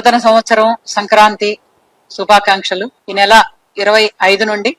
నూతన సంవత్సరం సంక్రాంతి శుభాకాంక్షలు. ఈ నెల 25 నుండి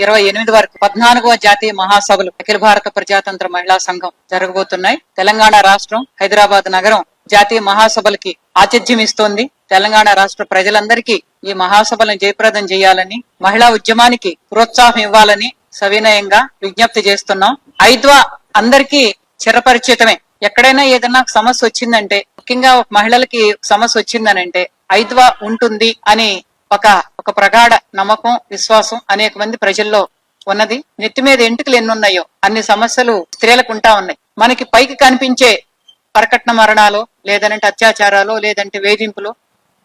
28 వరకు 14వ జాతీయ మహాసభలు అఖిల భారత ప్రజాతంత్ర మహిళా సంఘం జరగబోతున్నాయి. తెలంగాణ రాష్ట్రం హైదరాబాద్ నగరం జాతీయ మహాసభలకి ఆతిథ్యం ఇస్తోంది. తెలంగాణ రాష్ట్ర ప్రజలందరికీ ఈ మహాసభలను జయప్రదం చేయాలని, మహిళా ఉద్యమానికి ప్రోత్సాహం ఇవ్వాలని సవినయంగా విజ్ఞప్తి చేస్తున్నాం. ఐద్వా అందరికీ చిరపరిచితమే. ఎక్కడైనా ఏదైనా సమస్య వచ్చిందంటే, ముఖ్యంగా మహిళలకి సమస్య వచ్చిందనంటే ఐద్వా ఉంటుంది అని ఒక ప్రగాఢ నమ్మకం, విశ్వాసం అనేక మంది ప్రజల్లో ఉన్నది. నెత్తి మీద ఎంటుకలు ఎన్నున్నాయో అన్ని సమస్యలు స్త్రీలకు ఉంటా ఉన్నాయి. మనకి పైకి కనిపించే పరకట్న మరణాలు, లేదంటే అత్యాచారాలు, లేదంటే వేధింపులు,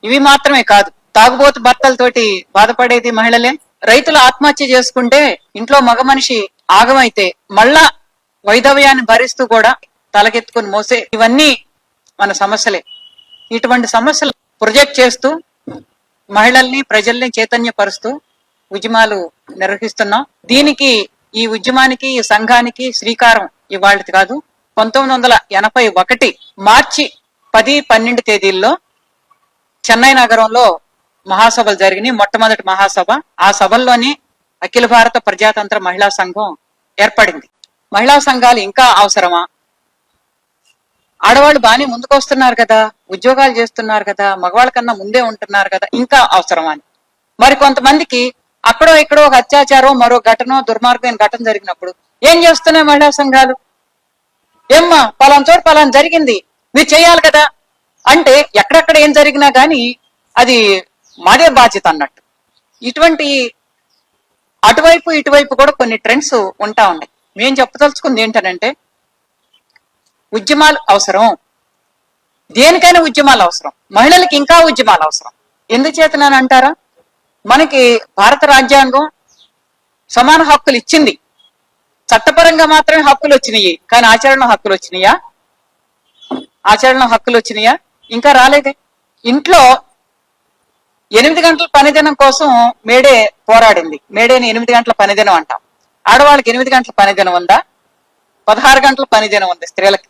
ఇవి మాత్రమే కాదు. తాగుబోతు భర్తలతోటి బాధపడేది మహిళలే. రైతులు ఆత్మహత్య చేసుకుంటే ఇంట్లో మగ మనిషి ఆగమైతే మళ్ళా వైధవ్యాన్ని భరిస్తూ కూడా తలకెత్తుకుని మోసే, ఇవన్నీ మన సమస్యలే. ఇటువంటి సమస్యలు ప్రొజెక్ట్ చేస్తూ మహిళల్ని, ప్రజల్ని చైతన్యపరుస్తూ ఉద్యమాలు నిర్వహిస్తున్నాం. దీనికి, ఈ ఉద్యమానికి, ఈ సంఘానికి శ్రీకారం ఇవాళది కాదు. 1981 మార్చి 10, 12 తేదీల్లో చెన్నై నగరంలో మహాసభలు జరిగినాయి. మొట్టమొదటి మహాసభ. ఆ సభల్లోనే అఖిల భారత ప్రజాతంత్ర మహిళా సంఘం ఏర్పడింది. మహిళా సంఘాలు ఇంకా అవసరమా? ఆడవాళ్ళు బానే ముందుకొస్తున్నారు కదా, ఉద్యోగాలు చేస్తున్నారు కదా, మగవాళ్ళ కన్నా ముందే ఉంటున్నారు కదా, ఇంకా అవసరమా అని. మరి కొంతమందికి అక్కడో ఇక్కడో ఒక అత్యాచారం, మరో ఘటన, దుర్మార్గమైన ఘటన జరిగినప్పుడు ఏం చేస్తున్నాయి మహిళా సంఘాలు? ఏమ్మా పలానా చోటు పలానా జరిగింది, మీరు చేయాలి కదా అంటే ఎక్కడెక్కడ ఏం జరిగినా గాని అది మాదే బాధ్యత అన్నట్టు. ఇటువంటి అటువైపు ఇటువైపు కూడా కొన్ని ట్రెండ్స్ ఉంటా ఉన్నాయి. మేం చెప్పదలుచుకుంది ఏంటనంటే, ఉద్యమాలు అవసరం, దేనికైనా ఉద్యమాలు అవసరం. మహిళలకి ఇంకా ఉద్యమాలు అవసరం. ఎందుచేతనని అంటారా? మనకి భారత రాజ్యాంగం సమాన హక్కులు ఇచ్చింది. చట్టపరంగా మాత్రమే హక్కులు వచ్చినాయి, కానీ ఆచరణ హక్కులు వచ్చినాయా? ఆచరణ హక్కులు వచ్చినాయా? ఇంకా రాలేదే. ఇంట్లో 8 గంటల పనిదినం కోసం మేడే పోరాడింది. మేడేని 8 గంటల పనిదినం అంటాం. ఆడవాళ్ళకి 8 గంటల పనిదినం ఉందా? 16 గంటల పనిదినం ఉంది స్త్రీలకి.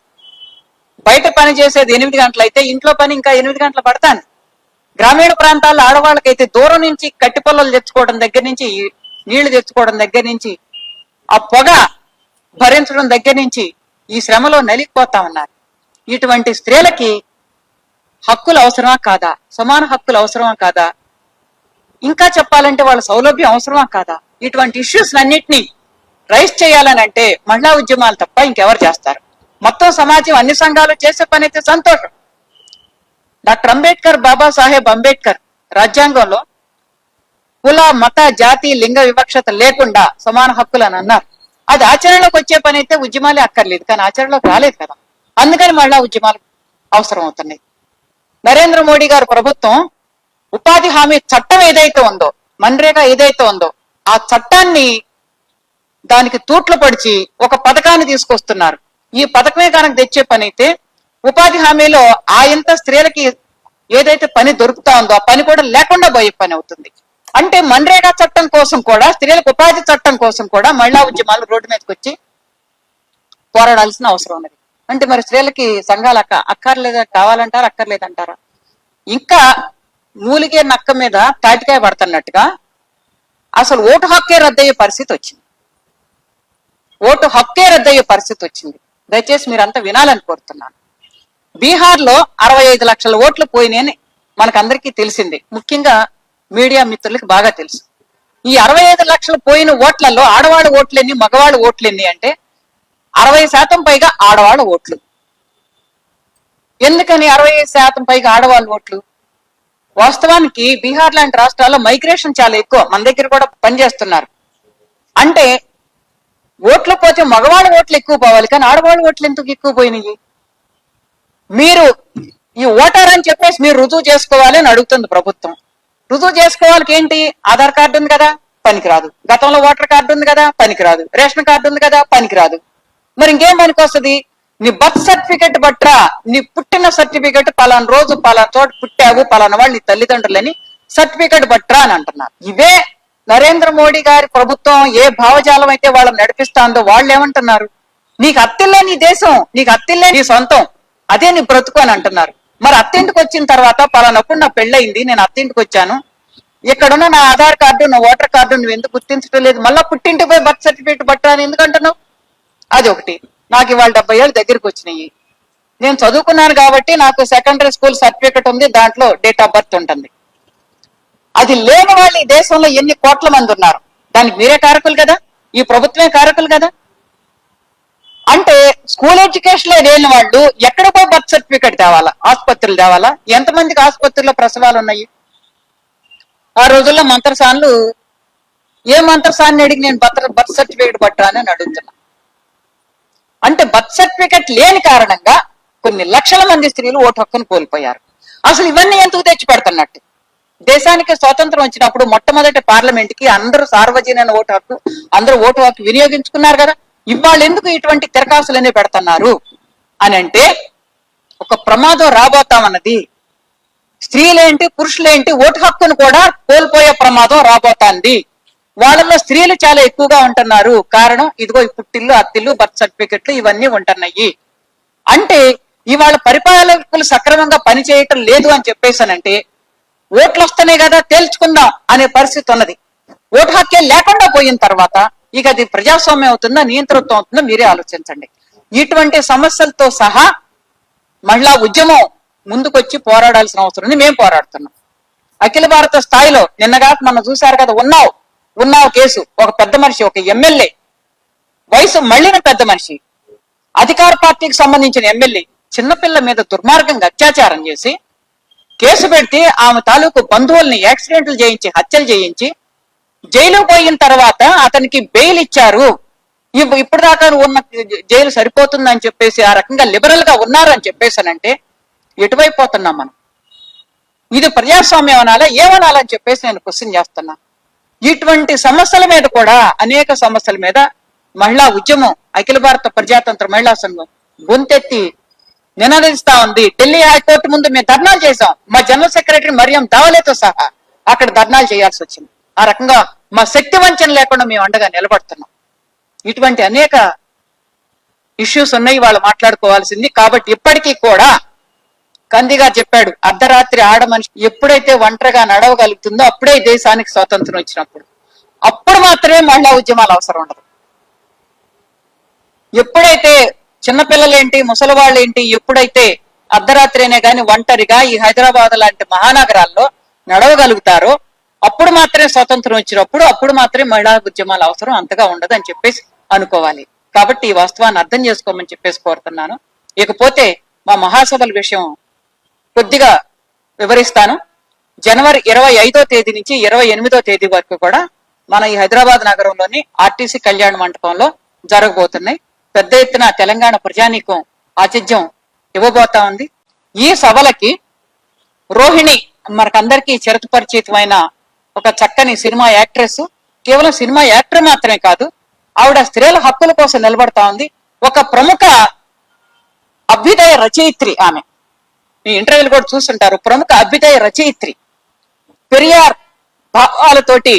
బయట పని చేసేది 8 గంటలు అయితే ఇంట్లో పని ఇంకా 8 గంటలు పడతాను. గ్రామీణ ప్రాంతాల్లో ఆడవాళ్ళకైతే దూరం నుంచి కట్టి పొల్లలు తెచ్చుకోవడం దగ్గర నుంచి, నీళ్లు తెచ్చుకోవడం దగ్గర నుంచి, ఆ పొగ భరించడం దగ్గర నుంచి ఈ శ్రమలో నలిగిపోతా ఉన్నారు. ఇటువంటి స్త్రీలకి హక్కులు అవసరమా కాదా? సమాన హక్కులు అవసరమా కాదా? ఇంకా చెప్పాలంటే వాళ్ళ సౌలభ్యం అవసరమా కాదా? ఇటువంటి ఇష్యూస్ అన్నిటినీ రైజ్ చేయాలని అంటే మహిళా ఉద్యమాలు తప్ప ఇంకెవరు చేస్తారు? మొత్తం సమాజం, అన్ని సంఘాలు చేసే పని అయితే సంతోషం. డాక్టర్ అంబేద్కర్, బాబాసాహెబ్ అంబేద్కర్ రాజ్యాంగంలో కుల, మత, జాతి, లింగ వివక్షత లేకుండా సమాన హక్కులు అని అన్నారు. అది ఆచరణలోకి వచ్చే పని అయితే ఉద్యమాలే అక్కర్లేదు, కానీ ఆచరణలోకి రాలేదు కదా. అందుకని మహిళా ఉద్యమాలు అవసరం అవుతున్నాయి. నరేంద్ర మోడీ గారి ప్రభుత్వం ఉపాధి హామీ చట్టం ఏదైతే ఉందో, మన్రేగా ఏదైతే ఉందో, ఆ చట్టాన్ని దానికి తూట్లు పడిచి ఒక పథకాన్ని తీసుకొస్తున్నారు. ఈ పథకమే కనుక తెచ్చే పని అయితే ఉపాధి హామీలో ఆ ఇంత స్త్రీలకి ఏదైతే పని దొరుకుతా ఉందో ఆ పని కూడా లేకుండా పోయే పని అవుతుంది. అంటే మన్రేగా చట్టం కోసం కూడా, స్త్రీలకు ఉపాధి చట్టం కోసం కూడా మహిళా ఉద్యమాలు రోడ్డు మీదకి వచ్చి పోరాడాల్సిన అవసరం ఉన్నది. అంటే మరి స్త్రీలకి సంఘాలు అక్కర్లేదా? కావాలంటారా? అక్కర్లేదంటారా? ఇంకా మూలిగే నక్క మీద తాటికాయ పడుతున్నట్టుగా అసలు ఓటు హక్కే రద్దయ్యే పరిస్థితి వచ్చింది. ఓటు హక్కే రద్దయ్యే పరిస్థితి వచ్చింది. దయచేసి మీరంతా వినాలని కోరుతున్నాను. బీహార్ లో 65 లక్షల ఓట్లు పోయినాయని మనకందరికీ తెలిసింది. ముఖ్యంగా మీడియా మిత్రులకి బాగా తెలుసు. ఈ 65 లక్షలు పోయిన ఓట్లలో ఆడవాళ్ళ ఓట్లెన్ని, మగవాళ్ళ ఓట్లెన్ని అంటే 60% పైగా ఆడవాళ్ళ ఓట్లు. ఎందుకని 65% పైగా ఆడవాళ్ళ ఓట్లు? వాస్తవానికి బీహార్ లాంటి రాష్ట్రాల్లో మైగ్రేషన్ చాలా ఎక్కువ. మన దగ్గర కూడా పనిచేస్తున్నారు. అంటే ఓట్లు పోతే మగవాళ్ళ ఓట్లు ఎక్కువ పోవాలి, కానీ ఆడవాళ్ళ ఓట్లు ఎందుకు ఎక్కువ పోయినాయి? మీరు ఈ ఓటర్ అని చెప్పేసి మీరు రుజువు చేసుకోవాలి అని అడుగుతుంది ప్రభుత్వం. రుజువు చేసుకోవాలికి ఏంటి? ఆధార్ కార్డు ఉంది కదా, పనికిరాదు. గతంలో ఓటర్ కార్డు ఉంది కదా, పనికిరాదు. రేషన్ కార్డు ఉంది కదా, పనికిరాదు. మరి ఇంకేం పనికి వస్తుంది? నీ బర్త్ సర్టిఫికెట్ బట్రా, నీ పుట్టిన సర్టిఫికెట్ పలానా రోజు పలానా చోట పుట్టావు, పలానా వాళ్ళు నీ తల్లిదండ్రులని సర్టిఫికెట్ బట్రా అని అంటున్నారు. ఇవే నరేంద్ర మోడీ గారి ప్రభుత్వం ఏ భావజాలం అయితే వాళ్ళని నడిపిస్తాందో వాళ్ళు ఏమంటున్నారు? నీకు అత్తిల్లే నీ దేశం, నీకు అత్తిల్లే నీ సొంతం, అదే నీ బ్రతుకు అని అంటున్నారు. మరి అత్తింటికి వచ్చిన తర్వాత పలానప్పుడు నా పెళ్ళయింది, నేను అత్తింటికి వచ్చాను, ఇక్కడున్న నా ఆధార్ కార్డు, నా ఓటర్ కార్డు నువ్వు ఎందుకు గుర్తించడం లేదు, మళ్ళీ పుట్టింటికి పోయి బర్త్ సర్టిఫికేట్ పట్టాలని ఎందుకంటున్నావు? అది ఒకటి. నాకు ఇవాళ 70 ఏళ్ళు దగ్గరికి వచ్చినాయి. నేను చదువుకున్నాను కాబట్టి నాకు సెకండరీ స్కూల్ సర్టిఫికేట్ ఉంది, దాంట్లో డేట్ ఆఫ్ బర్త్ ఉంటుంది. అది లేని వాళ్ళు ఈ దేశంలో ఎన్ని కోట్ల మంది ఉన్నారు? దానికి మీరే కారకులు కదా, ఈ ప్రభుత్వమే కారకులు కదా. అంటే స్కూల్ ఎడ్యుకేషన్ లేని వాళ్ళు ఎక్కడ పోయి బర్త్ సర్టిఫికేట్ తేవాలా? ఆసుపత్రులు తేవాలా? ఎంతమందికి ఆసుపత్రుల్లో ప్రసవాలు ఉన్నాయి? ఆ రోజుల్లో మంత్రసాన్లు, ఏ మంత్రసాన్ని అడిగి నేను బర్త్ సర్టిఫికేట్ పట్టాలని అడుగుతున్నా. అంటే బర్త్ సర్టిఫికేట్ లేని కారణంగా కొన్ని లక్షల మంది స్త్రీలు ఓటు హక్కును కోల్పోయారు. అసలు ఇవన్నీ ఎందుకు తెచ్చి పెడుతున్నట్టు? దేశానికి స్వాతంత్రం వచ్చినప్పుడు మొట్టమొదటి పార్లమెంట్ కి అందరూ సార్వజనీన ఓటు హక్కు, అందరూ ఓటు హక్కు వినియోగించుకున్నారు కదా. ఇవాళ ఎందుకు ఇటువంటి తిరకాసులన్నీ పెడుతున్నారు అని అంటే, ఒక ప్రమాదం రాబోతామన్నది. స్త్రీలేంటి పురుషులేంటి ఓటు హక్కును కూడా కోల్పోయే ప్రమాదం రాబోతాంది. వాళ్ళలో స్త్రీలు చాలా ఎక్కువగా ఉంటున్నారు. కారణం ఇదిగో ఈ పుట్టిల్లు, అత్తిల్లు, బర్త్ సర్టిఫికెట్లు ఇవన్నీ ఉంటున్నాయి. అంటే ఇవాళ పరిపాలకులు సక్రమంగా పనిచేయటం లేదు అని చెప్పేసానంటే, ఓట్లు వస్తున్నాయి కదా తేల్చుకుందాం అనే పరిస్థితి ఉన్నది. ఓటు హక్కే లేకుండా పోయిన తర్వాత ఇక అది ప్రజాస్వామ్యం అవుతుందా, నియంతృత్వం అవుతుందో మీరే ఆలోచించండి. ఇటువంటి సమస్యలతో సహా మహిళా ఉద్యమం ముందుకొచ్చి పోరాడాల్సిన అవసరం ఉంది. మేము పోరాడుతున్నాం అఖిల భారత స్థాయిలో. నిన్నగా మనం చూశారు కదా, ఉన్నావు కేసు. ఒక పెద్ద మనిషి, ఒక ఎమ్మెల్యే, వయసు మళ్ళిన పెద్ద మనిషి, అధికార పార్టీకి సంబంధించిన ఎమ్మెల్యే చిన్నపిల్ల మీద దుర్మార్గంగా అత్యాచారం చేసి కేసు పెడితే ఆమె తాలూకు బంధువుల్ని యాక్సిడెంట్లు చేయించి, హత్యలు చేయించి జైలు పోయిన తర్వాత అతనికి బెయిల్ ఇచ్చారు. ఇప్పుడు దాకా ఉన్న జైలు సరిపోతుందని చెప్పేసి ఆ రకంగా లిబరల్ గా ఉన్నారని చెప్పేసానంటే ఎటువైపు పోతున్నాం మనం? ఇది ప్రజాస్వామ్యం అనాలా, ఏమనాలని చెప్పేసి నేను క్వశ్చన్ చేస్తున్నా. ఇటువంటి సమస్యల మీద కూడా, అనేక సమస్యల మీద మహిళా ఉద్యమం, అఖిల భారత ప్రజాతంత్ర మహిళా సంఘం గొంతెత్తి నినదిస్తా ఉంది. ఢిల్లీ హైకోర్టు ముందు మేము ధర్నాలు చేశాం. మా జనరల్ సెక్రటరీ మరియం దావలేతో సహా అక్కడ ధర్నాలు చేయాల్సి వచ్చింది. ఆ రకంగా మా శక్తి వంచన లేకుండా మేము అండగా నిలబడుతున్నాం. ఇటువంటి అనేక ఇష్యూస్ ఉన్నాయి, వాళ్ళు మాట్లాడుకోవాల్సింది. కాబట్టి ఇప్పటికీ కూడా కందిగా చెప్పాడు, అర్ధరాత్రి ఆడ మనిషి ఎప్పుడైతే ఒంటరిగా నడవగలుగుతుందో అప్పుడే దేశానికి స్వాతంత్రం వచ్చినప్పుడు, అప్పుడు మాత్రమే మహిళా ఉద్యమాలు అవసరం ఉండదు. ఎప్పుడైతే చిన్నపిల్లలేంటి, ముసలి వాళ్ళేంటి, ఎప్పుడైతే అర్ధరాత్రినే గాని ఒంటరిగా ఈ హైదరాబాద్ లాంటి మహానగరాల్లో నడవగలుగుతారో అప్పుడు మాత్రమే స్వాతంత్రం వచ్చినప్పుడు, అప్పుడు మాత్రమే మహిళా ఉద్యమాలు అవసరం, అంతగా ఉండదు అని చెప్పేసి అనుకోవాలి. కాబట్టి ఈ వాస్తవాన్ని అర్థం చేసుకోమని చెప్పేసి కోరుతున్నాను. ఇకపోతే మా మహాసభల విషయం కొద్దిగా వివరిస్తాను. జనవరి 25వ తేదీ నుంచి 28వ తేదీ వరకు కూడా మన ఈ హైదరాబాద్ నగరంలోని ఆర్టీసీ కళ్యాణ మంటపంలో జరగబోతున్నాయి. పెద్ద ఎత్తున తెలంగాణ ప్రజానీకం ఆతిథ్యం ఇవ్వబోతా ఉంది. ఈ సభలకి రోహిణి మనకందరికీ చిరపరిచితమైన ఒక చక్కని సినిమా యాక్ట్రెస్, కేవలం సినిమా యాక్టర్ మాత్రమే కాదు, ఆవిడ స్త్రీల హక్కుల కోసం నిలబడతా ఉంది. ఒక ప్రముఖ అభ్యుదయ రచయిత్రి ఆమె. మీ ఇంటర్వ్యూలు కూడా చూస్తుంటారు. ప్రముఖ అభ్యుదయ రచయిత్రి, పెరియార్ భావాలతోటి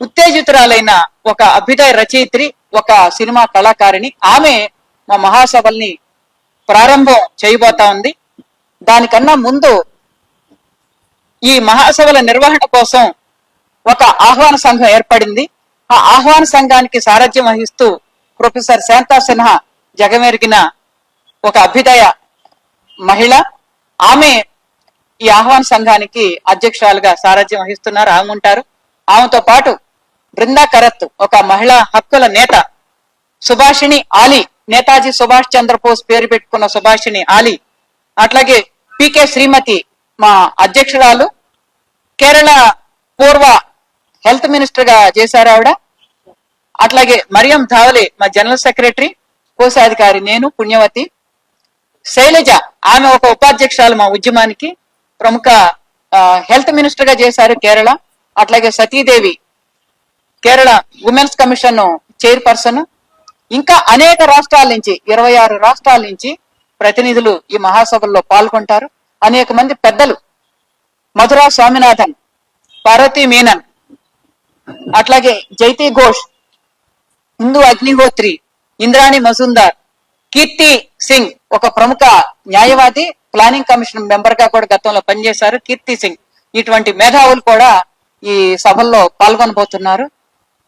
ఉత్తేజితురాలైన ఒక అభ్యుదయ రచయిత్రి, ఒక సినిమా కళాకారిణి. ఆమె మా మహాసభల్ని ప్రారంభం చేయబోతా ఉంది. దానికన్నా ముందు ఈ మహాసభల నిర్వహణ కోసం ఒక ఆహ్వాన సంఘం ఏర్పడింది. ఆ ఆహ్వాన సంఘానికి సారథ్యం వహిస్తూ ప్రొఫెసర్ శాంతా సిన్హా జగమెరిగిన ఒక అభ్యుదయ మహిళ. ఆమె ఈ ఆహ్వాన సంఘానికి అధ్యక్షురాలుగా సారథ్యం వహిస్తున్నారు. ఆమె ఉంటారు. ఆమెతో పాటు బృందా కరత్, ఒక మహిళా హక్కుల నేత, సుభాషిణి ఆలీ, నేతాజీ సుభాష్ చంద్రబోస్ పేరు పెట్టుకున్న సుభాషిణి ఆలీ, అట్లాగే పికే శ్రీమతి మా అధ్యక్షురాలు, కేరళ పూర్వ హెల్త్ మినిస్టర్ గా చేశారు ఆవిడ. అట్లాగే మరియం ధావలే మా జనరల్ సెక్రటరీ, కోశాధికారి నేను, పుణ్యవతి. శైలజ, ఆమె ఒక ఉపాధ్యక్షురాలు మా ఉద్యమానికి, ప్రముఖ హెల్త్ మినిస్టర్ గా చేశారు కేరళ. అట్లాగే Satidevi, Kerala women's commission chairperson. ఇంకా అనేక రాష్ట్రాల నుంచి, 26 రాష్ట్రాల నుంచి ప్రతినిధులు ఈ మహాసభల్లో పాల్గొంటారు. అనేక మంది పెద్దలు, మధురా స్వామినాథన్, పార్వతీ మీనన్, అట్లాగే జైతి ఘోష్, హిందూ అగ్నిహోత్రి, ఇంద్రాణి మజుందార్, కీర్తి సింగ్, ఒక ప్రముఖ న్యాయవాది, ప్లానింగ్ కమిషన్ మెంబర్ గా కూడా గతంలో పనిచేశారు కీర్తి సింగ్. ఇటువంటి మేధావులు కూడా ఈ సభల్లో పాల్గొనబోతున్నారు.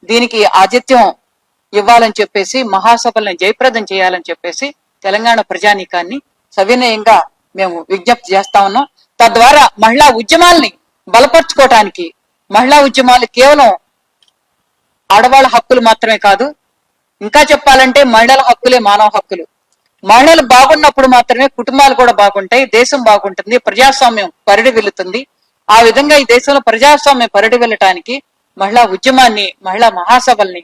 దీనికి ఆతిథ్యం ఇవ్వాలని చెప్పేసి, మహాసభల్ని జయప్రదం చేయాలని చెప్పేసి తెలంగాణ ప్రజానీకాన్ని సవినయంగా మేము విజ్ఞప్తి చేస్తా ఉన్నాం. తద్వారా మహిళా ఉద్యమాల్ని బలపరుచుకోవటానికి, మహిళా ఉద్యమాలు కేవలం ఆడవాళ్ళ హక్కులు మాత్రమే కాదు, ఇంకా చెప్పాలంటే మహిళల హక్కులే మానవ హక్కులు. మహిళలు బాగున్నప్పుడు మాత్రమే కుటుంబాలు కూడా బాగుంటాయి, దేశం బాగుంటుంది, ప్రజాస్వామ్యం పరిడి వెళ్తుంది. ఆ విధంగా ఈ దేశంలో ప్రజాస్వామ్యం పరిడి వెళ్ళటానికి మహిళా ఉద్యమాన్ని, మహిళా మహాసభల్ని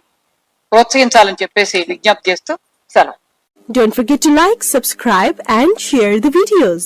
ప్రోత్సహించాలని చెప్పేసి విజ్ఞప్తి చేస్తూ సెలవు. Don't forget to like, subscribe and share the videos.